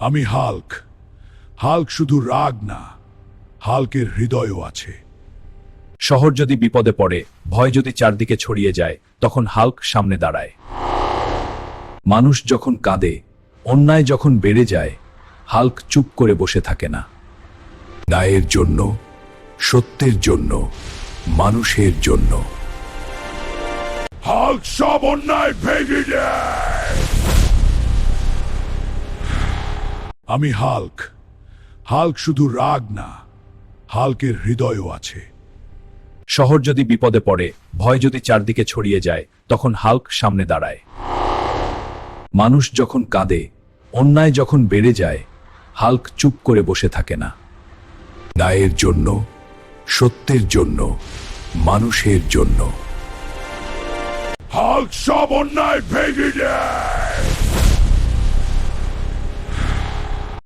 আমি Hulk. Hulk শুধু রাগ না, হাল্কের হৃদয়ও আছে। শহর যদি বিপদে পড়ে, ভয় যদি চারদিকে ছড়িয়ে যায়, তখন হাল্ক সামনে দাঁড়ায়। মানুষ যখন কাঁদে, অন্যায় যখন বেড়ে যায়, হাল্ক চুপ করে বসে থাকে না। ন্যায়ের জন্য, সত্যের জন্য, মানুষের জন্য হাল্ক সব অন্যায় ভেঙে দেয়। আমি হাল্ক। হাল্ক শুধু রাগ না, হাল্কের হৃদয়ও আছে। শহর যদি বিপদে পড়ে, ভয় যদি চারদিকে ছড়িয়ে যায়, তখন হাল্ক সামনে দাঁড়ায়। মানুষ যখন কাঁদে, অন্যায় যখন বেড়ে যায়, হাল্ক চুপ করে বসে থাকে না। ন্যায়ের জন্য, সত্যের জন্য, মানুষের জন্য হাল্ক সব অন্যায় ভেঙে দেয়।